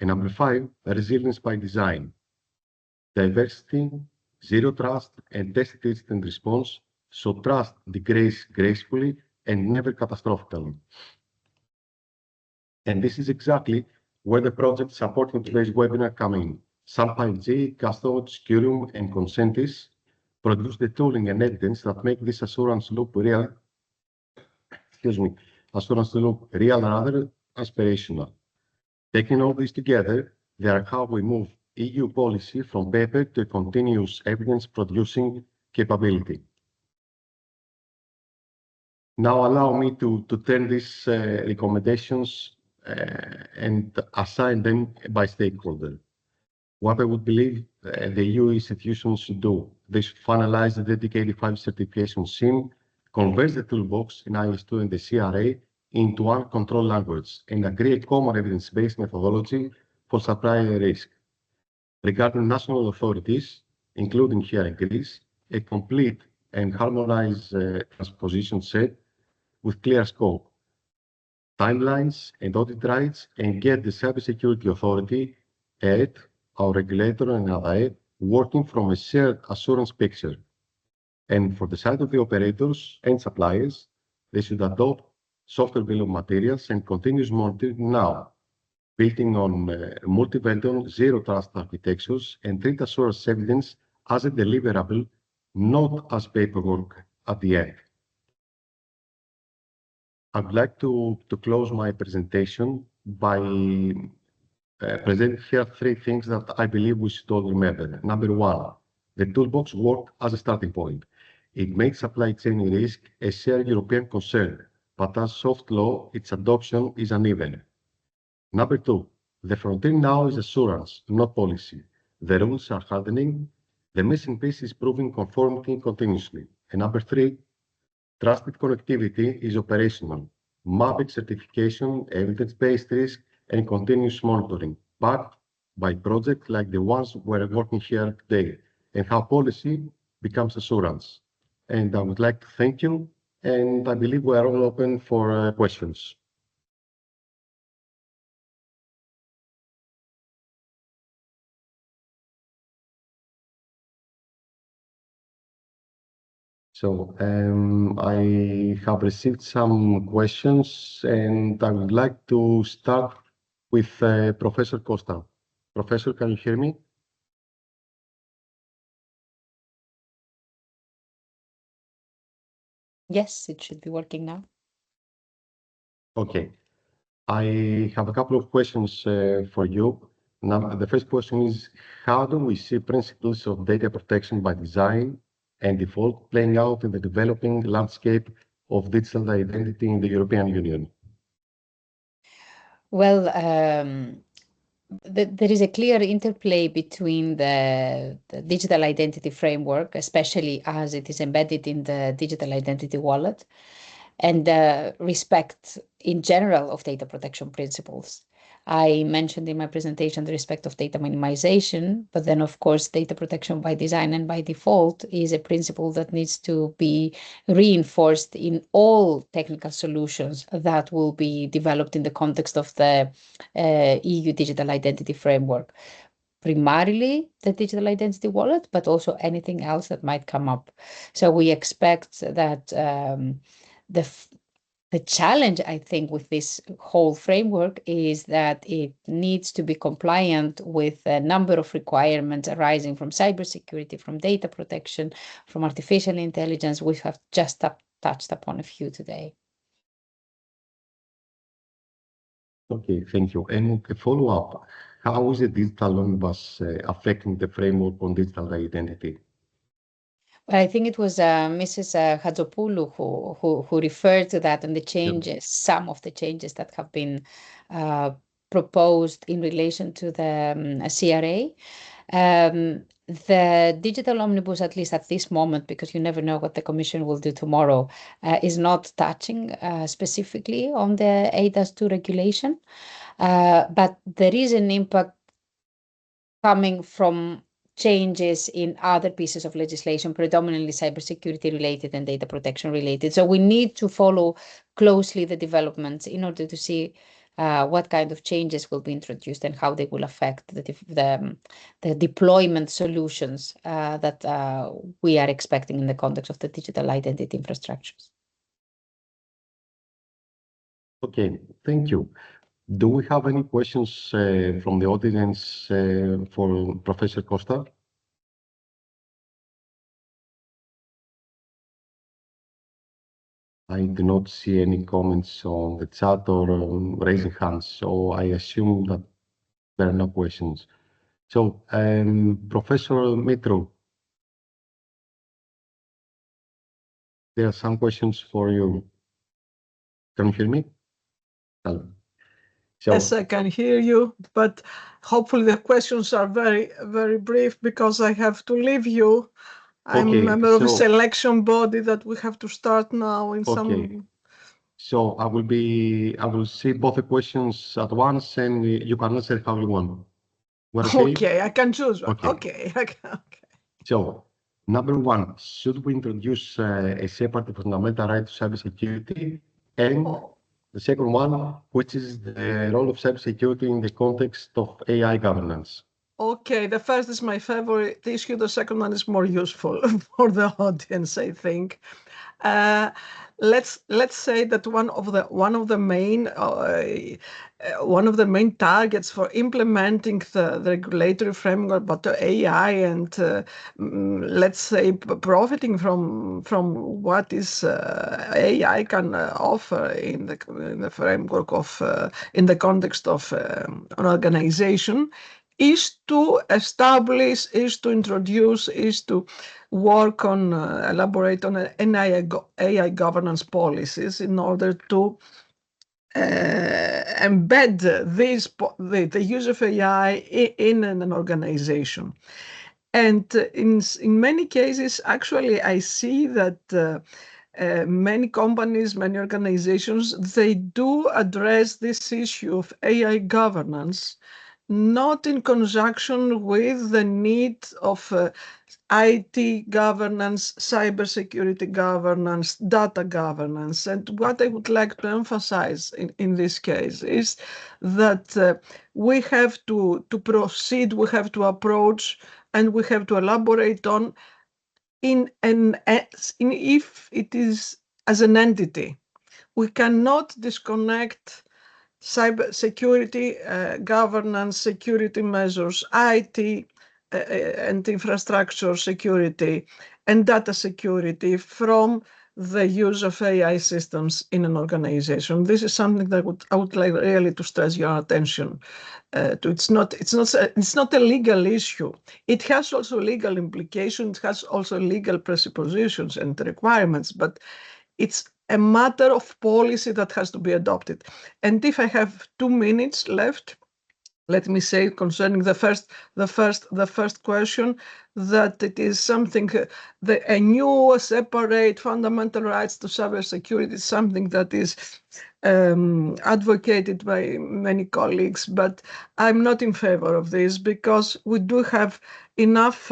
Speaker 1: And number 5, resilience by design. Diversity, zero trust, and test instant response, so trust degrades gracefully and never catastrophically. And this is exactly where the projects supporting today's webinar come in. Some 5G, Custodes, Curium, and Consentis produce the tooling and evidence that make this assurance loop real, rather aspirational. Taking all this together, they are how we move EU policy from paper to continuous evidence producing capability. Now allow me to turn these recommendations and assign them by stakeholder. What I would believe the EU institutions should do. They should finalize the dedicated 5 certification scheme, convert the toolbox in IS2 and the CRA into one control language, and agree a common evidence-based methodology for supply risk. Regarding national authorities, including here in Greece, a complete and harmonized transposition set with clear scope, timelines, and audit rights, and get the Cybersecurity Authority, ED, our regulator, and ADAE, working from a shared assurance picture. And for the side of the operators and suppliers, they should adopt software bill of materials and continuous monitoring now, building on multi-vendor zero trust architectures, and treat assurance evidence as a deliverable, not as paperwork at the end. I'd like to close my presentation by presenting here 3 things that I believe we should all remember. Number 1, the toolbox worked as a starting point. It makes supply chain risk a shared European concern, but as soft law, its adoption is uneven. Number 2, the frontier now is assurance, not policy. The rules are hardening. The missing piece is proving conformity continuously. And number 3, trusted connectivity is operational. Mapping certification, evidence-based risk, and continuous monitoring, backed by projects like the ones we're working here today, and how policy becomes assurance. And I would like to thank you, and I believe we are all open for questions. So I have received some questions, and I would like to start with Professor Costa. Professor, can you hear me?
Speaker 2: Yes, it should be working now.
Speaker 1: Okay. I have a couple of questions for you. Now, the first question is, how do we see principles of data protection by design and default playing out in the developing landscape of digital identity in the European Union?
Speaker 2: Well, there is a clear interplay between the digital identity framework, especially as it is embedded in the digital identity wallet, and the respect in general of data protection principles. I mentioned in my presentation the respect of data minimization, but then of course data protection by design and by default is a principle that needs to be reinforced in all technical solutions that will be developed in the context of the EU digital identity framework. Primarily the digital identity wallet, but also anything else that might come up. So we expect that the challenge, I think, with this whole framework is that it needs to be compliant with a number of requirements arising from cybersecurity, from data protection, from artificial intelligence. We have just touched upon a few today.
Speaker 1: Okay, thank you. And a follow-up, how is the digital omnibus affecting the framework on digital identity?
Speaker 2: Well, I think it was Mrs. Hadzopoulou who referred to that and the changes, some of the changes that have been proposed in relation to the CRA. The digital omnibus, at least at this moment, because you never know what the Commission will do tomorrow, is not touching specifically on the eIDAS2 regulation, but there is an impact coming from changes in other pieces of legislation, predominantly cybersecurity related and data protection related. So we need to follow closely the developments in order to see what kind of changes will be introduced and how they will affect the deployment solutions that we are expecting in the context of the digital identity infrastructures.
Speaker 1: Okay, thank you. Do we have any questions from the audience for Professor Costa? I do not see any comments on the chat or raising hands, so I assume that there are no questions. So, Professor Mitro, there are some questions for you. Can you hear me? Hello. So,
Speaker 3: Yes, I can hear you, but hopefully the questions are very, very brief because I have to leave you. I'm a member of the selection body that we have to start now in some.
Speaker 1: So I will see both the questions at once and you can answer how you want.
Speaker 3: Okay, I can choose one. Okay.
Speaker 1: So, number one, should we introduce a separate fundamental right to cybersecurity? And the second one, which is the role of cybersecurity in the context of AI governance?
Speaker 3: Okay, the first is my favorite issue. The second one is more useful for the audience, I think. Let's say that one of the main targets for implementing the regulatory framework, but the AI and let's say profiting from what is AI can offer in the framework of in the context of an organization, is to establish, is to introduce, is to work on, elaborate on AI governance policies in order to embed the use of AI in an organization. And in many cases, actually, I see that many companies, many organizations, they do address this issue of AI governance, not in conjunction with the need of IT governance, cybersecurity governance, data governance. And what I would like to emphasize in this case is that we have to proceed, we have to approach, and we have to elaborate on if it is as an entity. We cannot disconnect cybersecurity, governance, security measures, IT and infrastructure security, and data security from the use of AI systems in an organization. This is something that I would like really to stress your attention to. It's not a legal issue. It has also legal implications. It has also legal presuppositions and requirements, but it's a matter of policy that has to be adopted. And if I have 2 minutes left, let me say concerning the first question, that it is something, a new separate fundamental rights to cybersecurity is something that is advocated by many colleagues, but I'm not in favor of this because we do have enough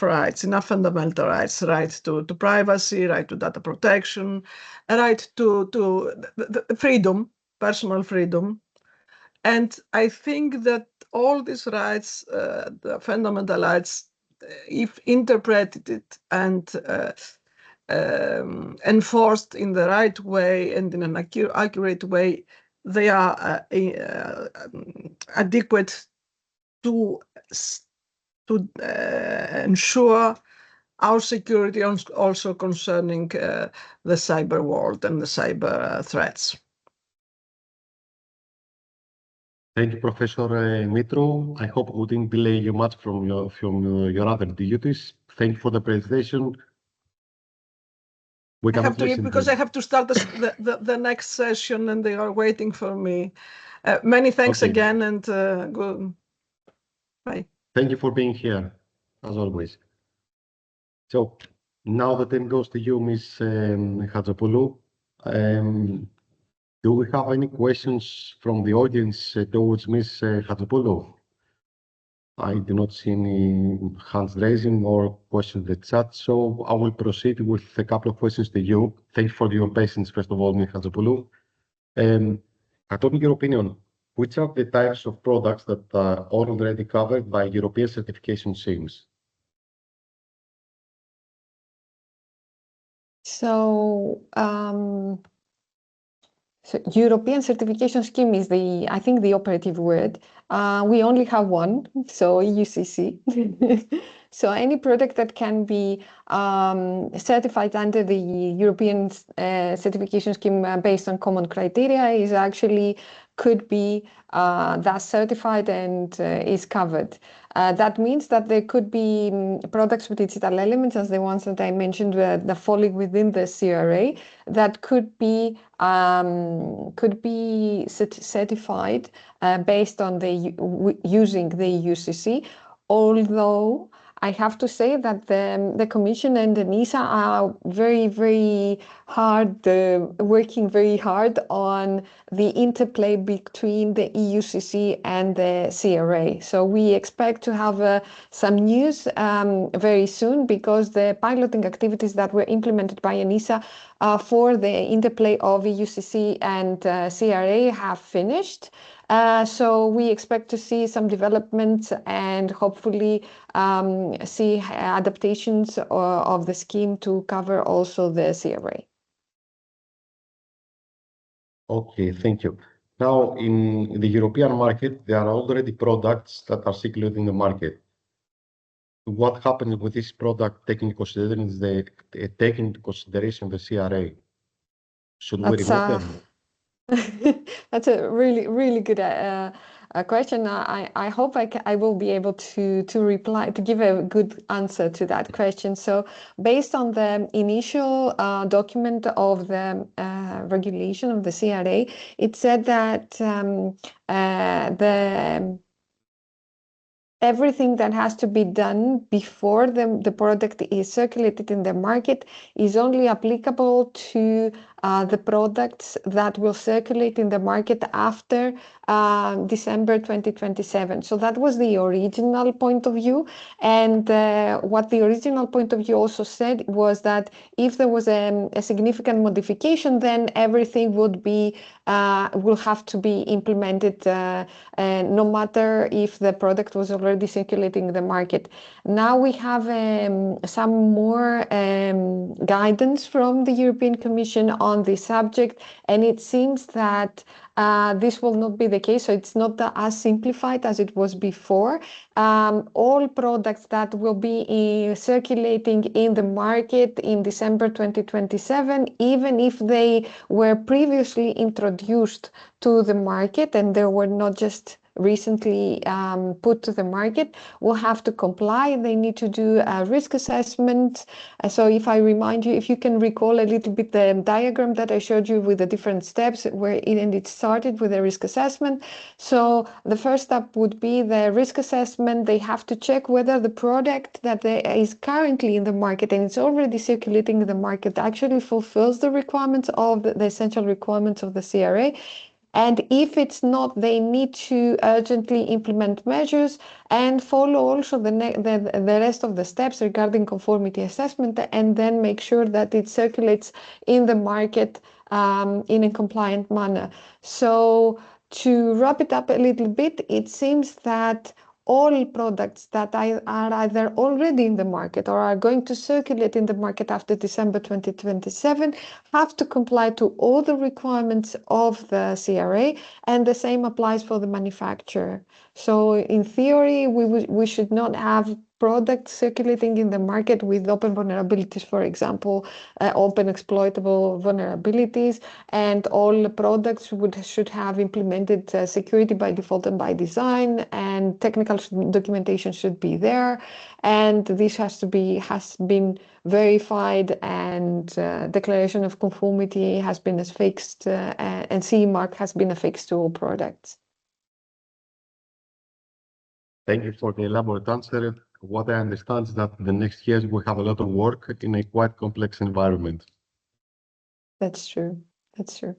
Speaker 3: rights, enough fundamental rights, right to privacy, right to data protection, right to the freedom, personal freedom. And I think that all these rights, the fundamental rights, if interpreted and enforced in the right way and in an accurate way, they are adequate to ensure our security, also concerning the cyber world and the cyber threats.
Speaker 1: Thank you, Professor Mitro. I hope we didn't delay you much from your other duties. Thank you for the presentation.
Speaker 3: I have to leave because I have to start the next session and they are waiting for me. Many thanks again and good. Bye.
Speaker 1: Thank you for being here, as always. So now the time goes to you, Ms. Hatzopoulou. Do we have any questions from the audience towards Ms. Hatzopoulou? I do not see any hands raising or questions in the chat, so I will proceed with a couple of questions to you. Thank you for your patience, first of all, Ms. Hatzopoulou. According to your opinion, which are the types of products that are already covered by European certification schemes?
Speaker 4: So, So European certification scheme is I think the operative word. We only have one, so EUCC. So any product that can be certified under the European certification scheme based on common criteria is actually could be thus certified and is covered. That means that there could be products with digital elements, as the ones that I mentioned, that falling within the CRA, that could be certified based on using the UCC. Although I have to say that the Commission and the NISA are very, very hard, working very hard on the interplay between the EUCC and the CRA. So we expect to have some news very soon, because the piloting activities that were implemented by NISA for the interplay of EUCC and CRA have finished. So we expect to see some developments and hopefully see adaptations of the scheme to cover also the CRA.
Speaker 1: Okay, thank you. Now, in the European market, there are already products that are circulating in the market. What happens with this product taking consideration the CRA? Should we remove them?
Speaker 4: That's a really, really good question. I hope I will be able to reply, to give a good answer to that question. So based on the initial document of the regulation of the CRA, it said that everything that has to be done before the product is circulated in the market is only applicable to the products that will circulate in the market after December 2027. So that was the original point of view. And what the original point of view also said was that if there was a significant modification, then everything would be will have to be implemented no matter if the product was already circulating in the market. Now we have some more guidance from the European Commission on this subject, and it seems that this will not be the case. So it's not as simplified as it was before. All products that will be circulating in the market in December 2027, even if they were previously introduced to the market and they were not just recently put to the market, will have to comply. They need to do a risk assessment. So if I remind you, if you can recall a little bit the diagram that I showed you with the different steps, where it started with a risk assessment. So the first step would be the risk assessment. They have to check whether the product that is currently in the market and it's already circulating in the market actually fulfills the requirements of the essential requirements of the CRA. And if it's not, they need to urgently implement measures and follow also the rest of the steps regarding conformity assessment, and then make sure that it circulates in the market in a compliant manner. So to wrap it up a little bit, it seems that all products that are either already in the market or are going to circulate in the market after December 2027 have to comply to all the requirements of the CRA, and the same applies for the manufacturer. So in theory, we should not have products circulating in the market with open vulnerabilities, for example, open exploitable vulnerabilities, and all products should have implemented security by default and by design, and technical documentation should be there, and this has been verified, and declaration of conformity has been affixed, and CE mark has been affixed to all products.
Speaker 1: Thank you for the elaborate answer. What I understand is that the next years we have a lot of work in a quite complex environment.
Speaker 4: That's true. That's true.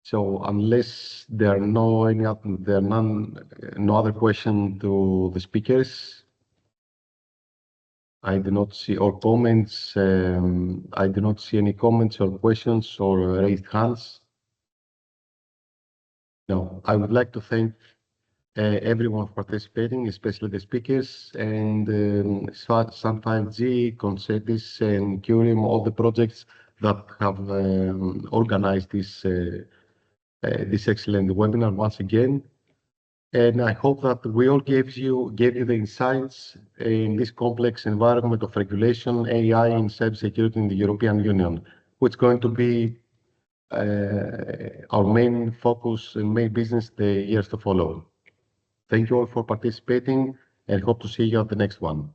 Speaker 1: So unless there are no other question to the speakers, I do not see or comments. I do not see any comments or questions or raised hands. No, I would like to thank everyone participating, especially the speakers, and Sun5G, Concertis, and Curium, all the projects that have organized this excellent webinar once again. And I hope that we all gave you the insights in this complex environment of regulation, AI, and cybersecurity in the European Union, which is going to be our main focus and main business the years to follow. Thank you all for participating and hope to see you at the next one.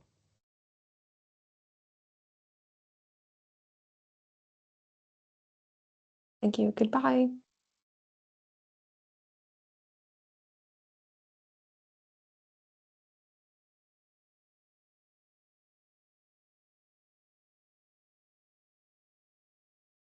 Speaker 4: Thank you. Goodbye.